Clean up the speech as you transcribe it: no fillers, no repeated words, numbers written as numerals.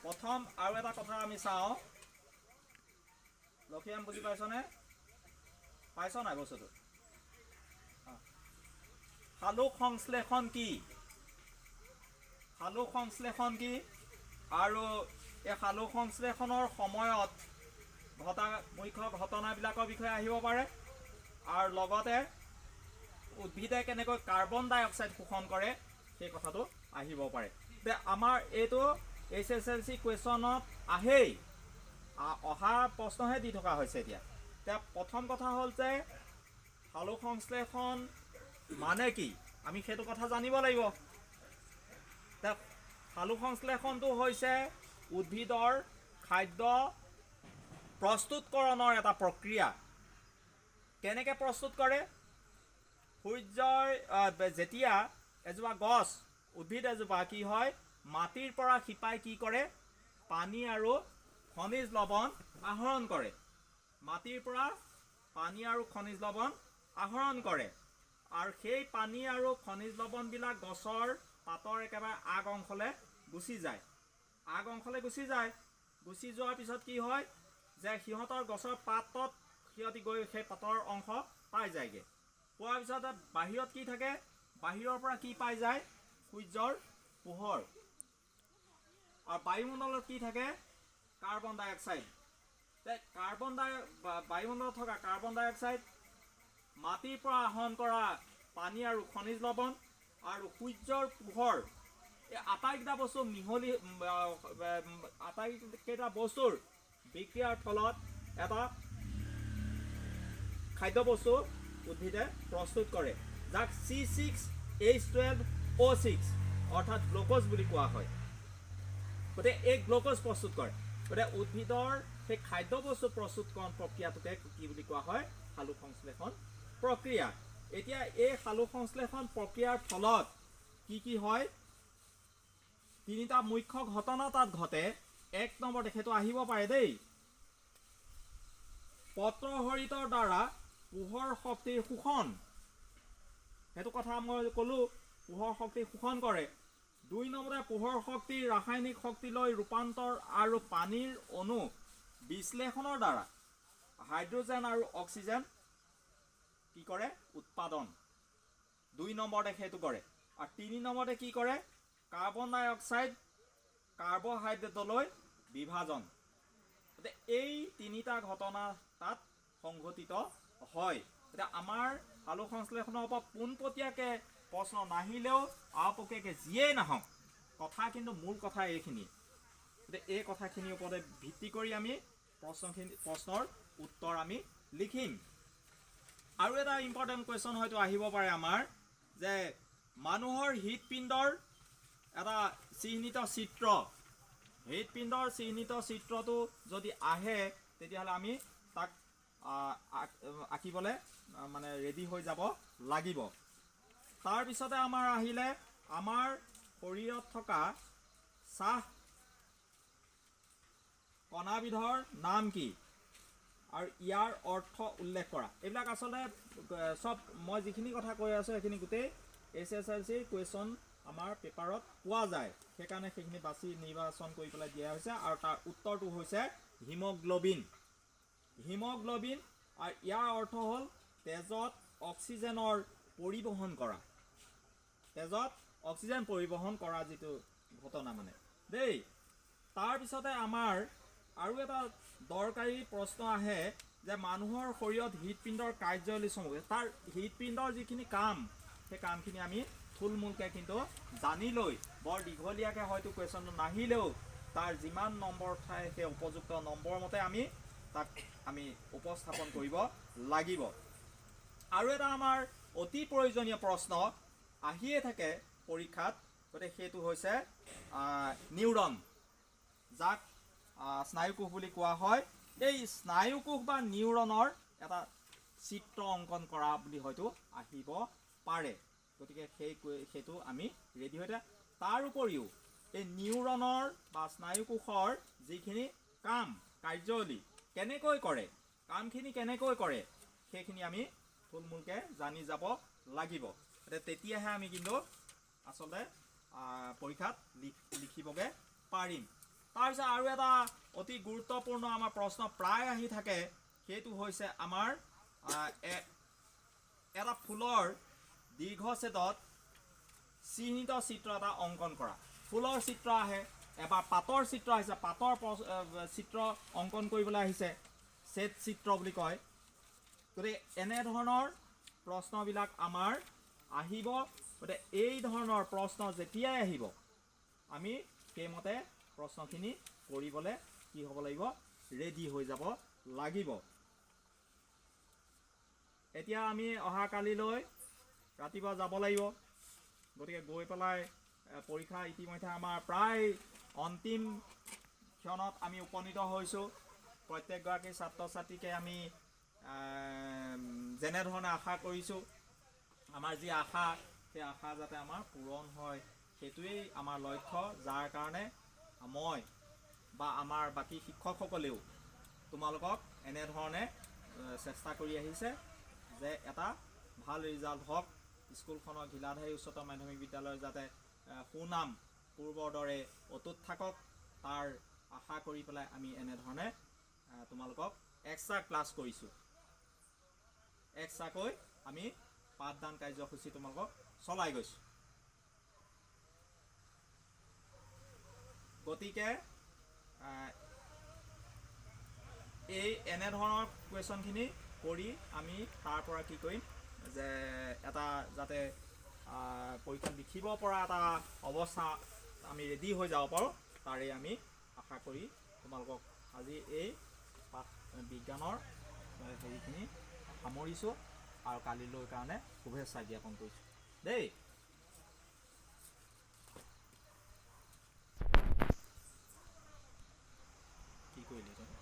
প্ৰথম আৰু এটা কথা আমি চাওঁ লক্ষীৰাম বুজি পাইছনে পাইছ নাই বস্তুটো সালোক সংশ্লেষণ কি সালোক সংশ্লেষণ কি আৰু এই সালোক সংশ্লেষণৰ সময়ত ঘটা মুখ্য ঘটনাবিলাকৰ বিষয়ে আহিব পাৰে আৰু লগতে উদ্ভিদে কেনেকৈ কাৰ্বন ডাই অক্সাইড শোষণ কৰে সেই কথাটো আহিব পাৰে তে আমাৰ এইটো HSLC কুৱেশ্যনত আহেই অহা প্ৰশ্নহে দি থকা হৈছে এতিয়া তে প্ৰথম কথা হ'ল যে সালোক সংশ্লেষণ মানে কি আমি সেইটো কথা জানিব লাগিব তে সালোক সংশ্লেষণটো হৈছে উদ্ভিদৰ খাদ্য প্ৰস্তুতকৰণৰ এটা প্ৰক্ৰিয়া কেনেকৈ প্ৰস্তুত কৰে সূৰ্যৰ যেতিয়া এজোপা গছ উদ্ভিদ এজোপা কি হয় মাটিৰ পৰা শিপাই কি কৰে পানী আৰু খনিজ লৱণ আহৰণ কৰে মাটিৰ পৰা পানী আৰু খনিজ লৱণ আহৰণ কৰে আৰু সেই পানী আৰু খনিজ লৱণবিলাক গছৰ পাতৰ একেবাৰে আগ অংশলৈ গুচি যায় গুচি যোৱাৰ পিছত কি হয় যে সিহঁতৰ গছৰ পাতত সিহঁতি গৈ সেই পাতৰ অংশ পাই যায়গৈ পোৱাৰ পিছত বাহিৰত কি থাকে বাহিৰৰ পৰা কি পাই যায় সূৰ্যৰ পোহৰ আৰু বায়ুমণ্ডলত কি থাকে কাৰ্বন ডাই অক্সাইড বায়ুমণ্ডলত থকা কাৰ্বন ডাই অক্সাইড মাটিৰ পৰা আহৰণ কৰা পানী আৰু খনিজ লৱণ আৰু সূৰ্যৰ পোহৰ এই আটাইকেইটা বস্তু মিহলি আটাইকেইটা বস্তুৰ বিক্ৰিয়াৰ ফলত এটা খাদ্য বস্তু উদ্ভিদে প্ৰস্তুত কৰে যাক C6H12O6 অৰ্থাৎ গ্লুক'জ বুলি কোৱা হয় গতিকে এই গ্লুক'জ প্ৰস্তুত কৰে গতিকে উদ্ভিদৰ সেই খাদ্য বস্তু প্ৰস্তুতকৰণ প্ৰক্ৰিয়াটোকে কি বুলি কোৱা হয় সালোক সংশ্লেষণ প্ৰক্ৰিয়া এতিয়া এই সালোক সংশ্লেষণ প্ৰক্ৰিয়াৰ ফলত কি হয় তিনিটা মুখ্য ঘটনা তাত ঘটে এক নম্বৰ সেইটো আহিব পাৰে দেই পত্ৰহৰিতৰ দ্বাৰা পোহৰ শক্তিৰ শোষণ সেইটো কথা মই ক'লো পোহৰ শক্তি শোষণ কৰে দুই নম্বৰে পোহৰ শক্তিৰ ৰাসায়নিক শক্তিলৈ ৰূপান্তৰ আৰু পানীৰ অণু বিশ্লেষণৰ দ্বাৰা হাইড্ৰজেন আৰু অক্সিজেন কি কৰে উৎপাদন দুই নম্বৰতে সেইটো কৰে আৰু তিনি নম্বৰতে কি কৰে কাৰ্বন ডাই অক্সাইড কাৰ্বহাইড্ৰেটলৈ বিভাজন এই তিনিটা ঘটনা তাত সংঘটিত হয় এতিয়া আমাৰ সালোক সংশ্লেষণৰ ওপৰত পোনপটীয়াকৈ প্ৰশ্ন নাহিলেও আপকীয়াকৈ যিয়েই নাহক কথা কিন্তু মূল কথা এইখিনি গতিকে এই কথাখিনিৰ ওপৰতে ভিত্তি কৰি আমি প্ৰশ্নৰ উত্তৰ আমি লিখিম আৰু এটা ইম্পৰ্টেণ্ট কুৱেশ্যন হয়তো আহিব পাৰে আমাৰ যে মানুহৰ হৃদপিণ্ডৰ এটা চিহ্নিত চিত্ৰ হৃদপিণ্ডৰ চিহ্নিত চিত্ৰটো যদি আহে তেতিয়াহ'লে আমি তাক আঁকিবলৈ মানে ৰেডি হৈ যাব লাগিব তাৰপিছতে আমাৰ আহিলে আমাৰ শৰীৰত থকা চাহ কণাবিধৰ নাম কি আৰু ইয়াৰ অৰ্থ উল্লেখ কৰা এইবিলাক আচলতে সব মই যিখিনি কথা কৈ আছোঁ সেইখিনি গোটেই HSLC কুৱেশ্যন আমাৰ পেপাৰত পোৱা যায় সেইকাৰণে সেইখিনি বাছি নিৰ্বাচন কৰি পেলাই দিয়া হৈছে আৰু তাৰ উত্তৰটো হৈছে হিমোগ্লোবিন আৰু ইয়াৰ অৰ্থ হ'ল তেজত অক্সিজেনৰ পৰিবহণ কৰা তেজত অক্সিজেন পৰিবহণ কৰা যিটো ঘটনা মানে দেই তাৰপিছতে আমাৰ আৰু এটা দৰকাৰী প্ৰশ্ন আহে যে মানুহৰ শৰীৰত হৃদপিণ্ডৰ কাৰ্যাৱলীসমূহ তাৰ হৃদপিণ্ডৰ যিখিনি কাম সেই কামখিনি আমি থুলমূলকৈ কিন্তু জানি লৈ বৰ দীঘলীয়াকৈ হয়তো কুৱেশ্যনটো নাহিলেও তাৰ যিমান নম্বৰ ঠাই সেই উপযুক্ত নম্বৰ মতে আমি তাক আমি উপস্থাপন কৰিব লাগিব আৰু এটা আমাৰ অতি প্ৰয়োজনীয় প্ৰশ্ন আহিয়ে থাকে পৰীক্ষাত গতিকে সেইটো হৈছে নিউৰন যাক স্নায়ুকোষ বুলি কোৱা হয় এই স্নায়ুকোষ বা নিউৰনৰ এটা চিত্ৰ অংকন কৰা বুলি হয়তো আহিব পাৰে গতিকে সেইটো আমি ৰেডি হৈ থাকোঁ তাৰ উপৰিও এই নিউৰনৰ বা স্নায়ুকোষৰ যিখিনি কাৰ্যাৱলী কেনেকৈ কৰে কামখিনি কেনেকৈ কৰে সেইখিনি আমি থুলমূলকৈ জানি যাব লাগিব তেতিয়াহে আমি কিন্তু আচলতে পৰীক্ষাত লিখিবগৈ পাৰিম তাৰপিছত আৰু এটা অতি গুৰুত্বপূৰ্ণ আমাৰ প্ৰশ্ন প্ৰায় আহি থাকে, সেইটো হৈছে আমাৰ এটা ফুলৰ দীৰ্ঘছেদত চিহ্নিত চিত্ৰ এটা অংকন কৰা। ফুলৰ চিত্ৰ আহে, এবাৰ পাতৰ চিত্ৰ আহিছে, পাতৰ চিত্ৰ অংকন কৰিবলৈ আহিছে, ছেট চিত্ৰ বুলি কয়। গতিকে এনেধৰণৰ প্ৰশ্নবিলাক আমাৰ আহিব। গতিকে এই ধৰণৰ প্ৰশ্ন যেতিয়াই আহিব আমি সেইমতে প্ৰশ্নখিনি কৰিবলৈ কি হ'ব লাগিব, ৰেডি হৈ যাব লাগিব। এতিয়া আমি অহা কালিলৈ ৰাতিপুৱা যাব লাগিব। গতিকে গৈ পেলাই পৰীক্ষা ইতিমধ্যে আমাৰ প্ৰায় অন্তিম ক্ষণত আমি উপনীত হৈছোঁ। প্ৰত্যেকগৰাকী ছাত্ৰ ছাত্ৰীকে আমি যেনেধৰণে আশা কৰিছোঁ, আমাৰ যি আশা, সেই আশা যাতে আমাৰ পূৰণ হয়, সেইটোৱেই আমাৰ লক্ষ্য। যাৰ কাৰণে মই বা আমাৰ বাকী শিক্ষকসকলেও তোমালোকক এনেধৰণে চেষ্টা কৰি আহিছে যে এটা ভাল ৰিজাল্ট হওক, স্কুলখনৰ ঘিলাধাৰী উচ্চতৰ মাধ্যমিক বিদ্যালয়ৰ যাতে সুনাম পূৰ্বৰ দৰে অটুট থাকক, তাৰ আশা কৰি পেলাই আমি এনেধৰণে তোমালোকক এক্সট্ৰা ক্লাছ কৰিছোঁ। এক্সট্ৰাকৈ আমি পাঠদান কাৰ্যসূচী তোমালোকক চলাই গৈছোঁ। গতিকে এই এনেধৰণৰ কুৱেশ্যনখিনি কৰি আমি তাৰ পৰা কি কৰিম, যে এটা যাতে পৰীক্ষাত লিখিব পৰা এটা অৱস্থা আমি ৰেডি হৈ যাব পাৰোঁ, তাৰে আমি আশা কৰি তোমালোকক আজি এই পাঠ বিজ্ঞানৰ হেৰিখিনি সামৰিছোঁ আৰু কালিলৈ কাৰণে শুভেচ্ছা জ্ঞাপন কৰিছোঁ দেই। কি কৰিলি তই?